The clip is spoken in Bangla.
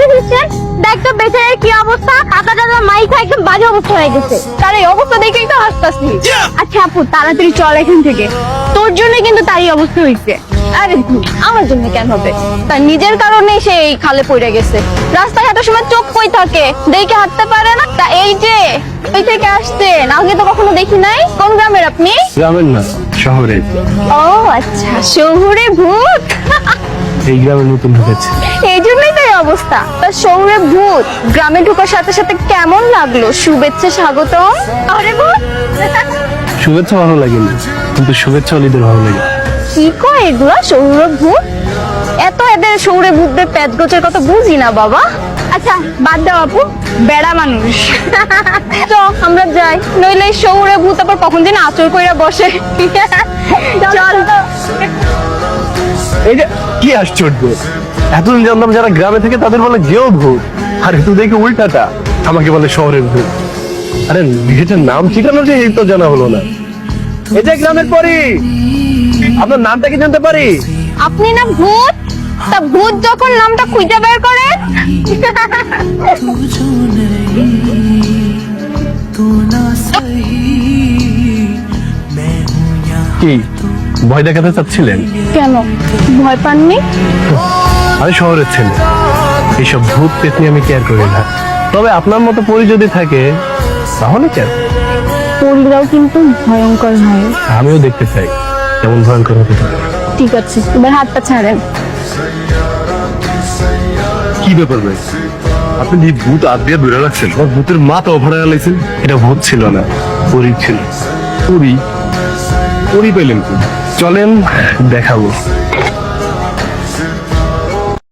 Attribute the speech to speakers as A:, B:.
A: দেখতেছেন দেখ তো বেচারের কি অবস্থা, কাকাটা মাইকা একদম বাজে অবস্থা হয়ে গেছে। তার এই অবস্থা দেখেই তো হাসতাছি। আচ্ছা আপু তাড়াতাড়ি চল এখান থেকে, তোর জন্য কিন্তু তারই অবস্থা হয়েছে। আরে ধুর, আমার জন্য কেন হবে, তার নিজের কারণে সে এই খালে পড়ে গেছে। রাস্তায় হাঁটার সময় চোখ কই থাকে, দেখে হাঁটতে পারে না। তা এই যে ওই থেকে আসছেন, আগে তো কখনো দেখি নাই। কোন গ্রামের আপনি?
B: গ্রামের না, শহরে।
A: ও আচ্ছা, শহুরে ভূত।
B: এই গ্রামে নতুন ঢুকেছে।
A: এই জন্যই তো এই অবস্থা। তা শহুরে ভূত, গ্রামে ঢোকার সাথে সাথে কেমন লাগলো? শুভেচ্ছা স্বাগতম। আরে ভূত
B: শুভেচ্ছা ভালো লাগেনি, কিন্তু শুভেচ্ছা অলিদের ভালো লাগে।
A: কি কয় এগুলা শহুরে ভূত? এত এদের শহুরে ভূতদের পেট গোছের কথা বুঝি না বাবা। আচ্ছা বাদ দাও আপু, বেড়া মানুষ। তো আমরা যাই, নইলে এই শহুরে ভূত আবার কখন দিন আচর কইরা বসে। চল তো।
B: এই যে কি আশ্চর্য, এতদিন জানতাম যারা গ্রামে থেকে তাদের বলে গেও ভূত, আর একটু দেখে উল্টাটা আমাকে বলে শহরের ভূত। আরে এটার নাম ঠিকানা যে এই তো জানা হলো না। এই যে গ্রামের পরি, আপনার নামটা কি জানতে পারি?
A: আপনি না ভূত? তা ভূত যখন নামটা খুঁজে বের করে।
B: কি ভয় দেখাতে চাচ্ছিলেন?
A: কেন ভয় পাননি?
B: আমি শহরের ছেলে, এইসব ভূত পেত নিয়ে আমি কেয়ার করি না। তবে আপনার মতো পরি যদি থাকে তাহলে কেন?
A: পরিরাও কিন্তু ভয়ঙ্কর হয়।
B: আমিও দেখতে চাই কেমন ভয়ঙ্কর হতে পারে।
A: ঠিক আছে, এবার হাতটা ছাড়েন।
B: কি ব্যাপার ভাই, আপনি এই ভূত আদ দিয়ে বেরো রাখছেন? আমার ভূতের মাথা ওভারে লাইছেন। এটা ভূত ছিল না, পরি ছিল। পরি পরি পেলেন কি? চলেন দেখাবো।